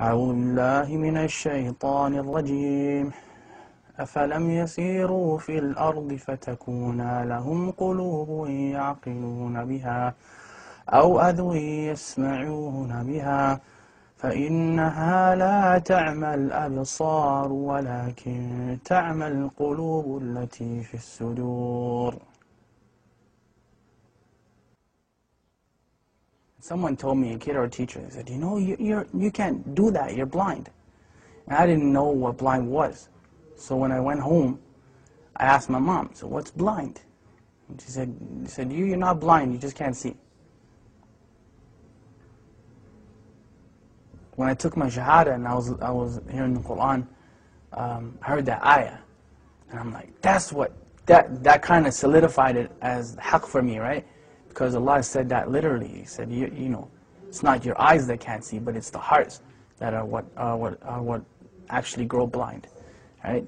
أعوذ بالله من الشيطان الرجيم أفلم يسيروا في الأرض فتكون لهم قلوب يعقلون بها أو أذن يسمعون بها فإنها لا تعمى الأبصار ولكن تعمى القلوب التي في الصدور. Someone told me, a kid or a teacher, they said, you know, you can't do that, you're blind. And I didn't know what blind was. So when I went home, I asked my mom, so what's blind? And she said, you're not blind, you just can't see. When I took my shahada and I was hearing the Quran, I heard that ayah. And I'm like, that kind of solidified it as haqq for me, right? Because Allah said that literally. He said, you know, it's not your eyes that can't see, but it's the hearts that are what actually grow blind, right?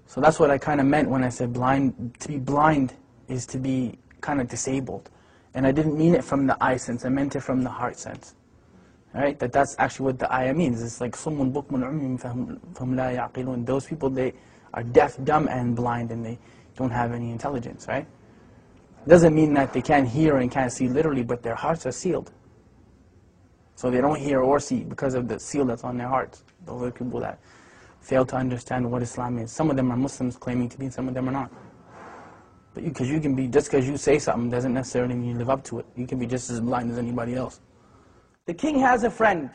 So that's what I kind of meant when I said blind. To be blind is to be kind of disabled. And I didn't mean it from the eye sense, I meant it from the heart sense. Right? That's actually what the ayah means. It's like صُمٌّ بُكْمٌ عُمْيٌ فَهُمْ لَا يَعْقِلُونَ. Those people, they are deaf, dumb, and blind, and they don't have any intelligence, right? It doesn't mean that they can't hear and can't see literally, but their hearts are sealed. So they don't hear or see because of the seal that's on their hearts. Those are people that fail to understand what Islam is. Some of them are Muslims claiming to be, and some of them are not. But because you can be, just because you say something doesn't necessarily mean you live up to it. You can be just as blind as anybody else. The king has a friend.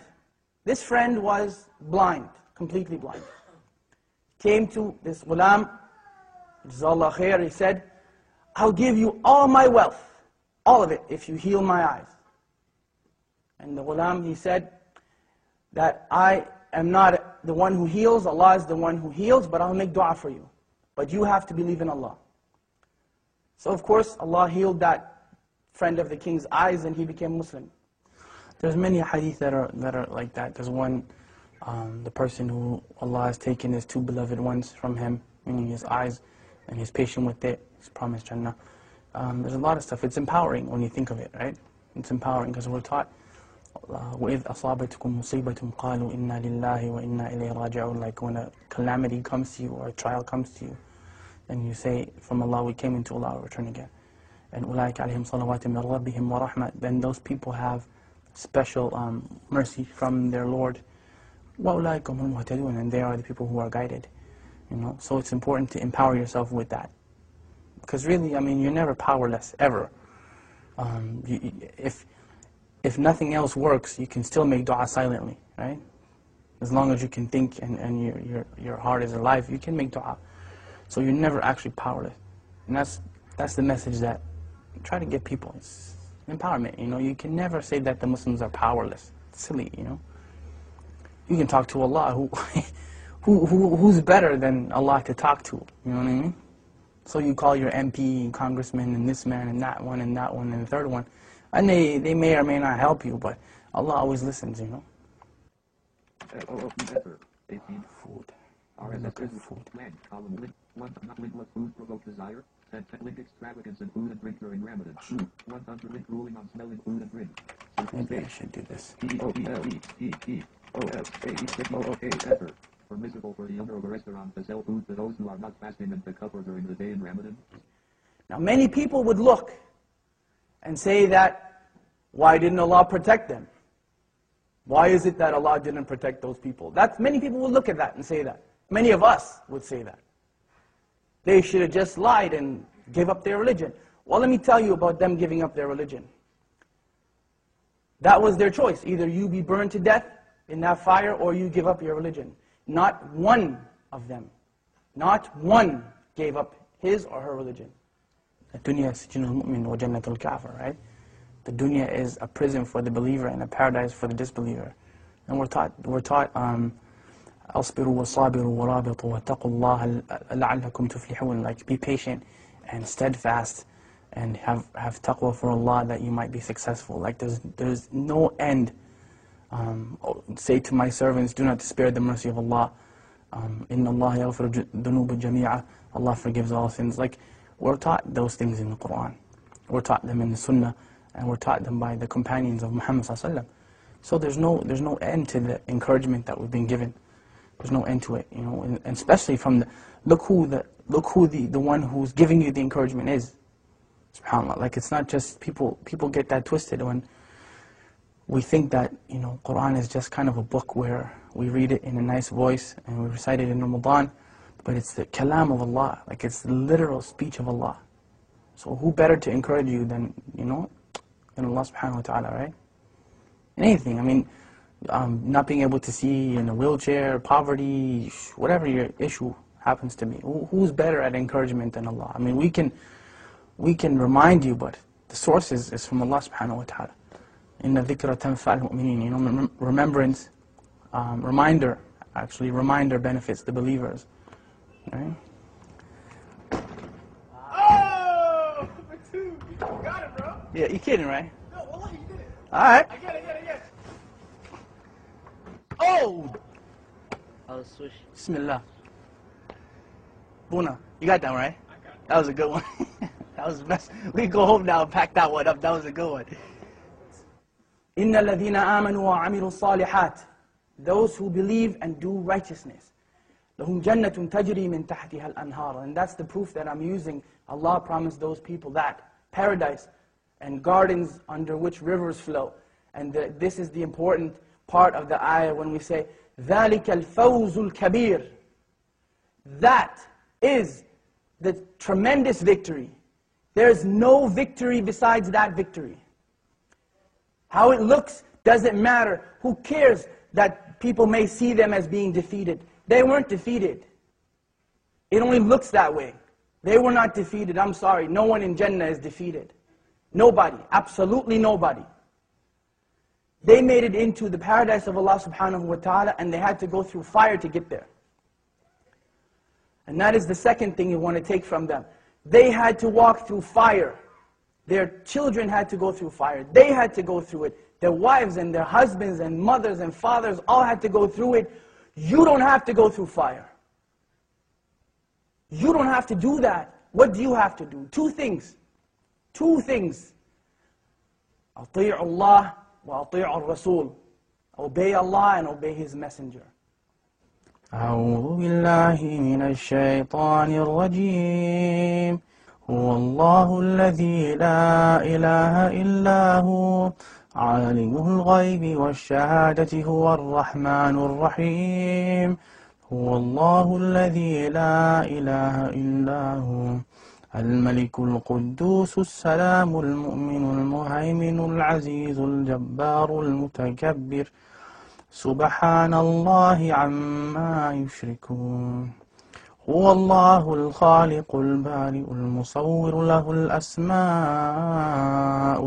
This friend was blind, completely blind. Came to this ghulam, Jazakallah khair, he said, I'll give you all my wealth, all of it, if you heal my eyes. And the ghulam, he said, that I am not the one who heals, Allah is the one who heals, but I'll make dua for you. But you have to believe in Allah. So of course, Allah healed that friend of the king's eyes and he became Muslim. There's many hadith that are like that. There's one, the person who Allah has taken his two beloved ones from him, meaning his eyes, and he's patient with it, he's promised Jannah. There's a lot of stuff. It's empowering when you think of it, right? It's empowering because we're taught, وَإِذْ أَصَابَتْكُمْ مُصِيبَةٌ قَالُوا إِنَّا لِلَّهِ وَإِنَّا إِلَيْهِ رَاجِعُونَ. Like when a calamity comes to you or a trial comes to you, and you say, from Allah we came, into Allah we return again. And أُولَٰئِكَ عَلَيْهِمْ صَلَوَاتٍ مِّن رَبِّهِمْ وَرَحْمَةٍ. Then those people have special mercy from their Lord. وَأُولَٰئِكَ هُمُ الْمُهْتَدُونَ. And they are the people who are guided. You know, so it's important to empower yourself with that. Because really, I mean, you're never powerless, ever. If nothing else works, you can still make dua silently, right? As long as you can think and your heart is alive, you can make dua. So you're never actually powerless. And that's the message that I try to give people. It's empowerment, you know. You can never say that the Muslims are powerless. It's silly, you know. You can talk to Allah, who's better than Allah to talk to, you know what I mean? So you call your MP and congressman and this man and that one and the third one, and they may or may not help you, but Allah always listens, you know. Food. Food provoke desire. Link extravagance in food and drink during Ramadan. 100 link ruling on smelling food and drink. Maybe I should do this. Permissible for the owner of a restaurant to sell food to those who are not fasting and to cover during the day in Ramadan. Now many people would look and say that, why didn't Allah protect them? Why is it that Allah didn't protect those people? Many people would look at that and say that. Many of us would say that. They should have just lied and gave up their religion. Well, let me tell you about them giving up their religion. That was their choice. Either you be burned to death in that fire or you give up your religion. Not one of them, not one gave up his or her religion. الدنيا سجن المؤمن وجنة الكافر, right? The dunya is a prison for the believer and a paradise for the disbeliever. And we're taught أصبروا وصابروا ورابطوا واتقوا الله لعلكم تفلحون. Like be patient and steadfast and have taqwa for Allah that you might be successful. Like there's no end. Say to my servants, do not despair the mercy of Allah. Inna Allah yaghfiru dhunuba jami'a. Allah forgives all sins. Like we're taught those things in the Quran. We're taught them in the Sunnah, and we're taught them by the companions of Muhammad sallallahu alaihi wasallam. So there's no end to the encouragement that we've been given. There's no end to it, you know, and especially from look who the one who's giving you the encouragement is. SubhanAllah. Like, it's not just people get that twisted when we think that, you know, Quran is just kind of a book where we read it in a nice voice and we recite it in Ramadan, but it's the kalam of Allah, like it's the literal speech of Allah. So who better to encourage you than, you know, than Allah subhanahu wa ta'ala, right? In anything, I mean, not being able to see in a wheelchair, poverty, whatever your issue happens to be, who's better at encouragement than Allah? I mean, we can remind you, but the source is from Allah subhanahu wa ta'ala. Inna dhikra tanfa'al mu'minin. You know, remembrance, reminder benefits the believers. Right? Oh, number 2. You got it, bro. Yeah, you kidding, right? No, wallahi, you did it. Alright. I get it. Oh! I'll switch. Bismillah. Buna, you got that one, right? I got it. That was a good one. That was the best. We can go home now and pack that one up. That was a good one. إِنَّ الَّذِينَ آمَنُوا وَعَمِلُوا الصَّالِحَاتِ. Those who believe and do righteousness. لَهُمْ جَنَّةٌ تَجْرِي مِنْ تَحْتِهَا الْأَنْهَارُ. And that's the proof that I'm using. Allah promised those people that. Paradise and gardens under which rivers flow. And this is the important part of the ayah when we say, ذَلِكَ الْفَوْزُ الْكَبِيرُ. That is the tremendous victory. There's no victory besides that victory. How it looks doesn't matter. Who cares that people may see them as being defeated? They weren't defeated. It only looks that way. They were not defeated. I'm sorry. No one in Jannah is defeated. Nobody. Absolutely nobody. They made it into the paradise of Allah subhanahu wa ta'ala, and they had to go through fire to get there. And that is the second thing you want to take from them. They had to walk through fire. Their children had to go through fire. They had to go through it. Their wives and their husbands and mothers and fathers all had to go through it. You don't have to go through fire. You don't have to do that. What do you have to do? 2 things. 2 things. أطيعوا الله وأطيعوا الرسول. Obey Allah and obey His Messenger. أعوذ بالله من الشيطان الرجيم. هو الله الذي لا إله إلا هو عالم الغيب والشهادة هو الرحمن الرحيم. هو الله الذي لا إله إلا هو الملك القدوس السلام المؤمن المهيمن العزيز الجبار المتكبر سبحان الله عما يشركون. هو الله الخالق البارئ المصور له الأسماء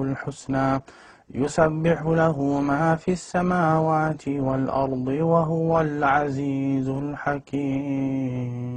الحسنى يسبح له ما في السماوات والأرض وهو العزيز الحكيم.